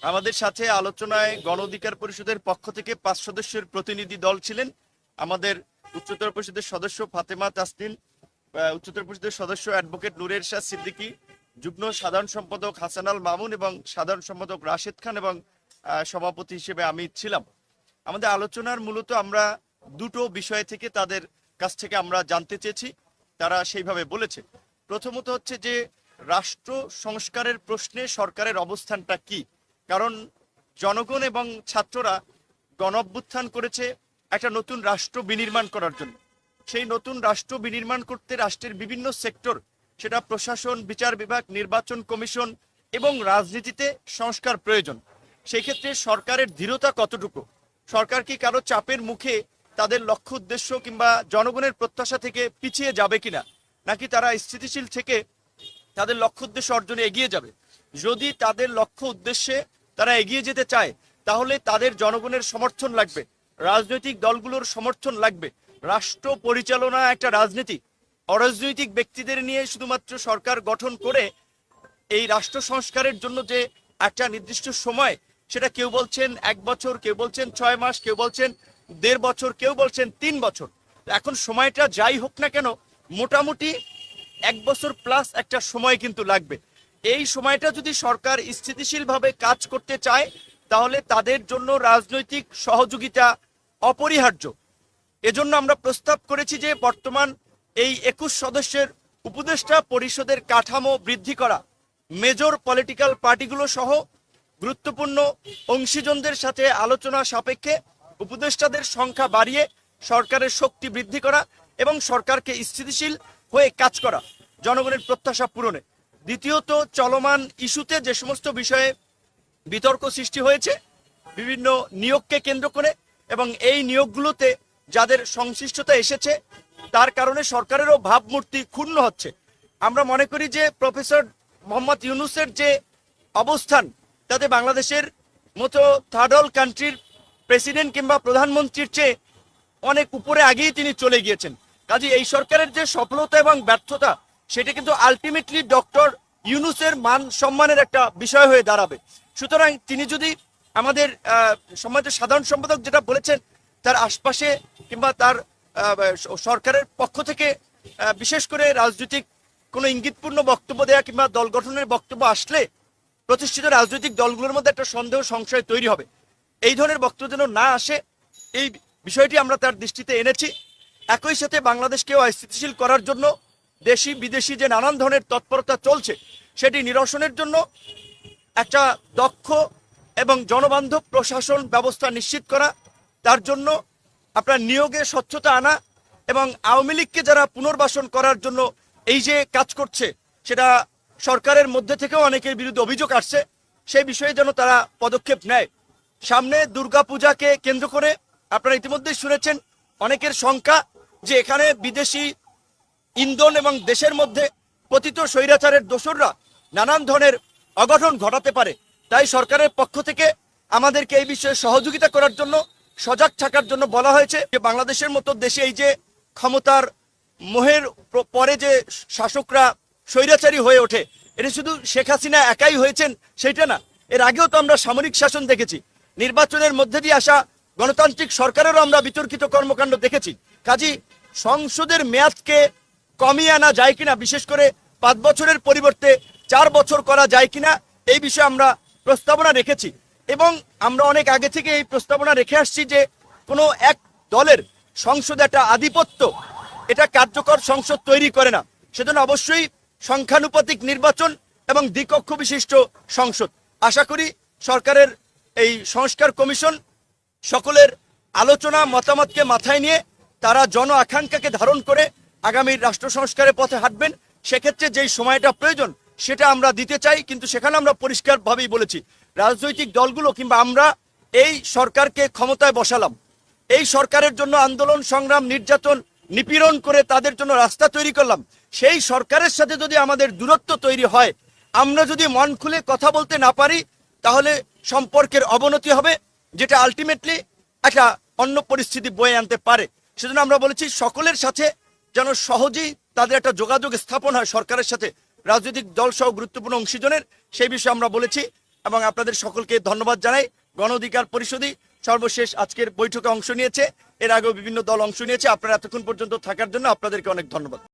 আমাদের সাথে আলোচনায় গণ অধিকার পরিষদের পক্ষ থেকে 5 সদস্যের প্রতিনিধি দল ছিলেন। আমাদের উচ্চতর পরিষদের সদস্য ফাতেমা তাসনিম, উচ্চতর পরিষদের সদস্য অ্যাডভোকেট নূরের শাহ সিদ্দিকী, যুগ্ম সাধারণ সম্পাদক হাসান আল মামুন এবং সাধারণ সম্পাদক রাশেদ খান এবং সভাপতি হিসেবে আমি ছিলাম। আমাদের আলোচনার মূলত আমরা দুটো বিষয় থেকে তাদের কাছ থেকে আমরা জানতে চেয়েছি, তারা সেইভাবে বলেছে। প্রথমত হচ্ছে যে রাষ্ট্র সংস্কারের প্রশ্নে সরকারের অবস্থানটা কি, কারণ জনগণ এবং ছাত্ররা গণ অভ্যুত্থান করেছে একটা নতুন রাষ্ট্র বিনির্মাণ করার জন্য। সেই নতুন রাষ্ট্র বিনির্মাণ করতে রাষ্ট্রের বিভিন্ন সেক্টর, সেটা প্রশাসন, বিচার বিভাগ, নির্বাচন কমিশন এবং রাজনীতিতে সংস্কার প্রয়োজন। সেই ক্ষেত্রে সরকারের দৃঢ়তা কতটুকু, সরকার কি কারো চাপের মুখে তাদের লক্ষ্য উদ্দেশ্য কিংবা জনগণের প্রত্যাশা থেকে পিছিয়ে যাবে কিনা, নাকি তারা স্থিতিশীল থেকে তাদের লক্ষ্য উদ্দেশ্য অর্জনে এগিয়ে যাবে। যদি তাদের লক্ষ্য উদ্দেশ্যে তারা এগিয়ে যেতে চায় তাহলে তাদের জনগণের সমর্থন লাগবে, রাজনৈতিক দলগুলোর সমর্থন লাগবে। রাষ্ট্র পরিচালনা একটা রাজনীতি, অরাজনৈতিক ব্যক্তিদের নিয়ে শুধুমাত্র সরকার গঠন করে এই রাষ্ট্র সংস্কারের জন্য যে একটা নির্দিষ্ট সময়, সেটা কেউ বলছেন 1 বছর, কেউ বলছেন 6 মাস, কেউ বলছেন 1.5 বছর, কেউ বলছেন 3 বছর। এখন সময়টা যাই হোক না কেন, মোটামুটি 1 বছর প্লাস একটা সময় কিন্তু লাগবে। এই সময়টা যদি সরকার স্থিতিশীলভাবে কাজ করতে চায় তাহলে তাদের জন্য রাজনৈতিক সহযোগিতা অপরিহার্য। এজন্য আমরা প্রস্তাব করেছি যে বর্তমান এই 21 সদস্যের উপদেষ্টা পরিষদের কাঠামো বৃদ্ধি করা, মেজর পলিটিক্যাল পার্টিগুলো সহ গুরুত্বপূর্ণ অংশীজনদের সাথে আলোচনা সাপেক্ষে উপদেষ্টাদের সংখ্যা বাড়িয়ে সরকারের শক্তি বৃদ্ধি করা এবং সরকারকে স্থিতিশীল হয়ে কাজ করা জনগণের প্রত্যাশা পূরণে। দ্বিতীয়ত, চলমান ইস্যুতে যে সমস্ত বিষয়ে বিতর্ক সৃষ্টি হয়েছে বিভিন্ন নিয়োগকে কেন্দ্র করে, এবং এই নিয়োগগুলোতে যাদের সংশ্লিষ্টতা এসেছে তার কারণে সরকারেরও ভাবমূর্তি ক্ষুণ্ণ হচ্ছে। আমরা মনে করি যে প্রফেসর মোহাম্মদ ইউনূসের যে অবস্থান, তাতে বাংলাদেশের মতো থার্ড ওয়ার্ল্ড কান্ট্রির প্রেসিডেন্ট কিংবা প্রধানমন্ত্রীর চেয়ে অনেক উপরে আগেই তিনি চলে গিয়েছেন। কাজে এই সরকারের যে সফলতা এবং ব্যর্থতা, সেটা কিন্তু আলটিমেটলি ডক্টর ইউনূসের মান সম্মানের একটা বিষয় হয়ে দাঁড়াবে। সুতরাং তিনি যদি আমাদের সম্মানিত সাধারণ সম্পাদক যেটা বলেছেন, তার আশপাশে কিংবা তার সরকারের পক্ষ থেকে বিশেষ করে রাজনৈতিক কোনো ইঙ্গিতপূর্ণ বক্তব্য দেয়া কিংবা দল গঠনের বক্তব্য আসলে প্রতিষ্ঠিত রাজনৈতিক দলগুলোর মধ্যে একটা সন্দেহ সংশয় তৈরি হবে। এই ধরনের বক্তব্য যেন না আসে, এই বিষয়টি আমরা তার দৃষ্টিতে এনেছি। একই সাথে বাংলাদেশকেও অস্থিতিশীল করার জন্য দেশি বিদেশি যে নানান ধরনের তৎপরতা চলছে, সেটি নিরসনের জন্য একটা দক্ষ এবং জনবান্ধব প্রশাসন ব্যবস্থা নিশ্চিত করা, তার জন্য আপনার নিয়োগে স্বচ্ছতা আনা এবং আওয়ামী লীগকে যারা পুনর্বাসন করার জন্য এই যে কাজ করছে, সেটা সরকারের মধ্যে থেকেও অনেকের বিরুদ্ধে অভিযোগ আসছে, সেই বিষয়ে যেন তারা পদক্ষেপ নেয়। সামনে দুর্গাপূজাকে কেন্দ্র করে আপনারা ইতিমধ্যেই শুনেছেন অনেকের শঙ্কা যে এখানে বিদেশি ইন্ধন এবং দেশের মধ্যে পতিত স্বৈরাচারের দোসররা নানান ধরনের অঘটন ঘটাতে পারে। তাই সরকারের পক্ষ থেকে আমাদেরকে এই বিষয়ে সহযোগিতা করার জন্য, সজাগ থাকার জন্য বলা হয়েছে যে বাংলাদেশের মতো দেশে এই যে ক্ষমতার মোহের পরে যে শাসকরা স্বৈরাচারী হয়ে ওঠে, এটা শুধু শেখ হাসিনা একাই হয়েছেন সেটা না, এর আগেও তো আমরা সামরিক শাসন দেখেছি, নির্বাচনের মধ্যে দিয়ে আসা গণতান্ত্রিক সরকারেরও আমরা বিতর্কিত কর্মকাণ্ড দেখেছি। কাজী সংসদের মেয়াদকে কমিয়ে আনা যায় কিনা, বিশেষ করে 5 বছরের পরিবর্তে 4 বছর করা যায় কিনা, এই বিষয়ে আমরা প্রস্তাবনা রেখেছি। এবং আমরা অনেক আগে থেকে এই প্রস্তাবনা রেখে আসছি যে কোনো এক দলের সংসদে একটা আধিপত্য, এটা কার্যকর সংসদ তৈরি করে না। সেজন্য অবশ্যই সংখ্যানুপাতিক নির্বাচন এবং দ্বিকক্ষ বিশিষ্ট সংসদ। আশা করি সরকারের এই সংস্কার কমিশন সকলের আলোচনা মতামতকে মাথায় নিয়ে তারা জন আকাঙ্ক্ষাকে ধারণ করে আগামী রাষ্ট্র সংস্কারের পথে হাঁটবেন। সেক্ষেত্রে যেই সময়টা প্রয়োজন সেটা আমরা দিতে চাই, কিন্তু সেখানে আমরা পরিষ্কারভাবেই বলেছি রাজনৈতিক দলগুলো কিংবা আমরা এই সরকারকে ক্ষমতায় বসালাম, এই সরকারের জন্য আন্দোলন সংগ্রাম নির্যাতন নিপীড়ন করে তাদের জন্য রাস্তা তৈরি করলাম। সেই সরকারের সাথে যদি আমাদের দূরত্ব তৈরি হয়, আমরা যদি মন খুলে কথা বলতে না পারি, তাহলে সম্পর্কের অবনতি হবে, যেটা আলটিমেটলি একটা অন্য পরিস্থিতি বয়ে আনতে পারে। সেজন্য আমরা বলেছি সকলের সাথে যেন সহজেই তাদের একটা যোগাযোগ স্থাপন হয় সরকারের সাথে, রাজনৈতিক দল সহ গুরুত্বপূর্ণ অংশীজনের, সেই বিষয়ে আমরা বলেছি। এবং আপনাদের সকলকে ধন্যবাদ জানাই। গণ অধিকার পরিষদই সর্বশেষ আজকের বৈঠকে অংশ নিয়েছে, এর আগেও বিভিন্ন দল অংশ নিয়েছে। আপনারা এতক্ষণ পর্যন্ত থাকার জন্য আপনাদেরকে অনেক ধন্যবাদ।